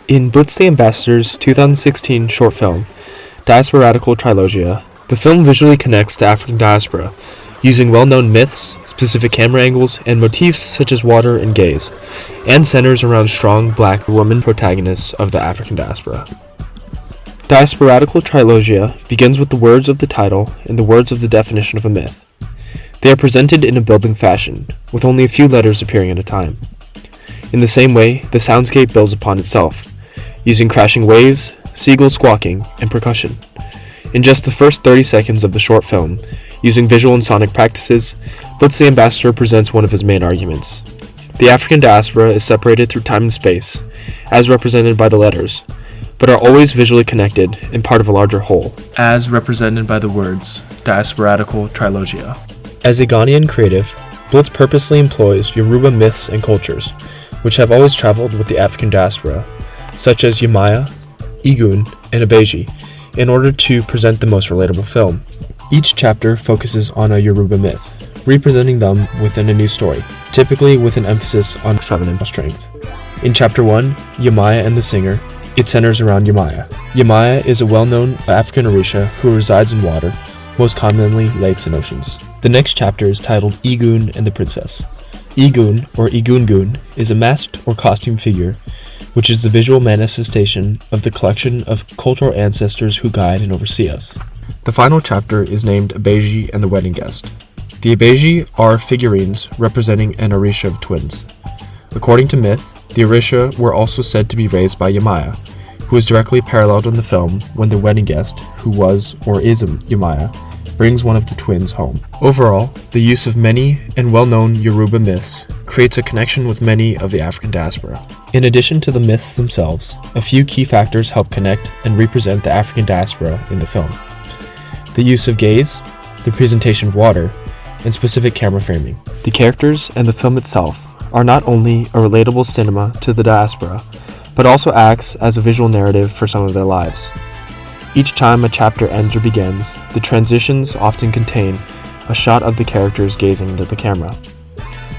In Blitz the Ambassador's 2016 short film, Diasporadical Trilogia, the film visually connects the African diaspora, using well-known myths, specific camera angles, and motifs such as water and gaze, and centers around strong black women protagonists of the African diaspora. Diasporadical Trilogia begins with the words of the title and the words of the definition of a myth. They are presented in a building fashion, with only a few letters appearing at a time. In the same way, the soundscape builds upon itself, using crashing waves, seagulls squawking, and percussion. In just the first 30 seconds of the short film, using visual and sonic practices, Blitz the Ambassador presents one of his main arguments. The African diaspora is separated through time and space, as represented by the letters, but are always visually connected and part of a larger whole, as represented by the words Diasporadical Trilogia. As a Ghanian creative, Blitz purposely employs Yoruba myths and cultures, which have always traveled with the African diaspora, such as Yemaya, Igun, and Abeji, in order to present the most relatable film. Each chapter focuses on a Yoruba myth, representing them within a new story, typically with an emphasis on feminine strength. In Chapter 1, Yemaya and the Singer, it centers around Yemaya. Yemaya is a well-known African Orisha who resides in water, most commonly lakes and oceans. The next chapter is titled Igun and the Princess. Igun, or Igungun, is a masked or costume figure, which is the visual manifestation of the collection of cultural ancestors who guide and oversee us. The final chapter is named Abeji and the Wedding Guest. The Abeji are figurines representing an Orisha of twins. According to myth, the Orisha were also said to be raised by Yemaya, who is directly paralleled in the film when the wedding guest, who was or is Yemaya, brings one of the twins home. Overall, the use of many and well-known Yoruba myths creates a connection with many of the African diaspora. In addition to the myths themselves, a few key factors help connect and represent the African diaspora in the film. The use of gaze, the presentation of water, and specific camera framing. The characters and the film itself are not only a relatable cinema to the diaspora, but also acts as a visual narrative for some of their lives. Each time a chapter ends or begins, the transitions often contain a shot of the characters gazing into the camera.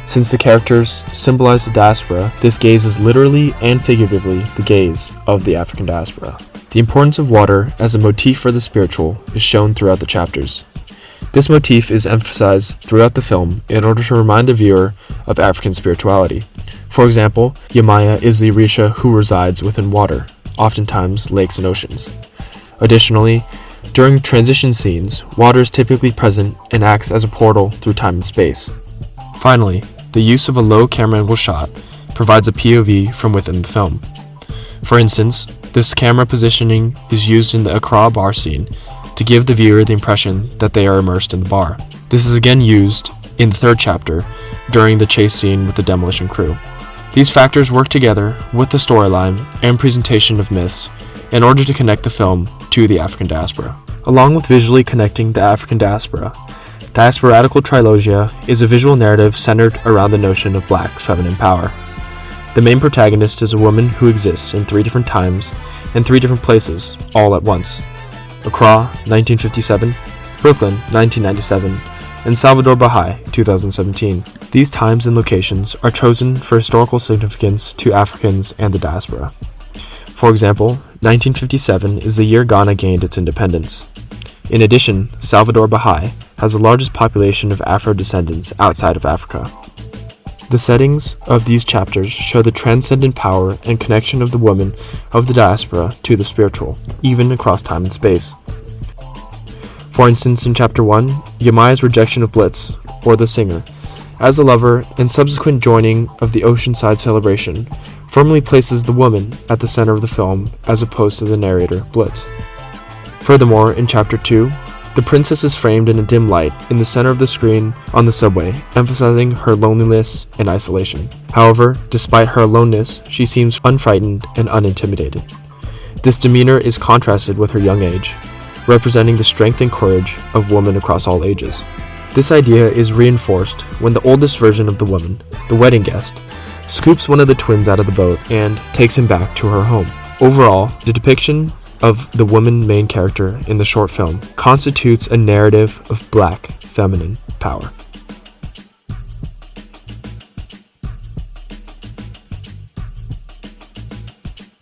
Since the characters symbolize the diaspora, this gaze is literally and figuratively the gaze of the African diaspora. The importance of water as a motif for the spiritual is shown throughout the chapters. This motif is emphasized throughout the film in order to remind the viewer of African spirituality. For example, Yemaya is the Orisha who resides within water, oftentimes lakes and oceans. Additionally, during transition scenes, water is typically present and acts as a portal through time and space. Finally, the use of a low camera angle shot provides a POV from within the film. For instance, this camera positioning is used in the Accra bar scene to give the viewer the impression that they are immersed in the bar. This is again used in the third chapter during the chase scene with the demolition crew. These factors work together with the storyline and presentation of myths in order to connect the film to the African diaspora. Along with visually connecting the African diaspora, Diasporadical Trilogia is a visual narrative centered around the notion of black feminine power. The main protagonist is a woman who exists in 3 different times and 3 different places, all at once. Accra, 1957, Brooklyn, 1997, and Salvador Bahia, 2017. These times and locations are chosen for historical significance to Africans and the diaspora. For example, 1957 is the year Ghana gained its independence. In addition, Salvador Bahia has the largest population of Afro-descendants outside of Africa. The settings of these chapters show the transcendent power and connection of the woman of the diaspora to the spiritual, even across time and space. For instance, in Chapter 1, Yemaya's rejection of Blitz, or the Singer, as a lover and subsequent joining of the Oceanside celebration, firmly places the woman at the center of the film as opposed to the narrator, Blitz. Furthermore, in Chapter 2, the princess is framed in a dim light in the center of the screen on the subway, emphasizing her loneliness and isolation. However, despite her aloneness, she seems unfrightened and unintimidated. This demeanor is contrasted with her young age, representing the strength and courage of women across all ages. This idea is reinforced when the oldest version of the woman, the wedding guest, scoops one of the twins out of the boat and takes him back to her home. Overall, the depiction of the woman main character in the short film constitutes a narrative of black feminine power.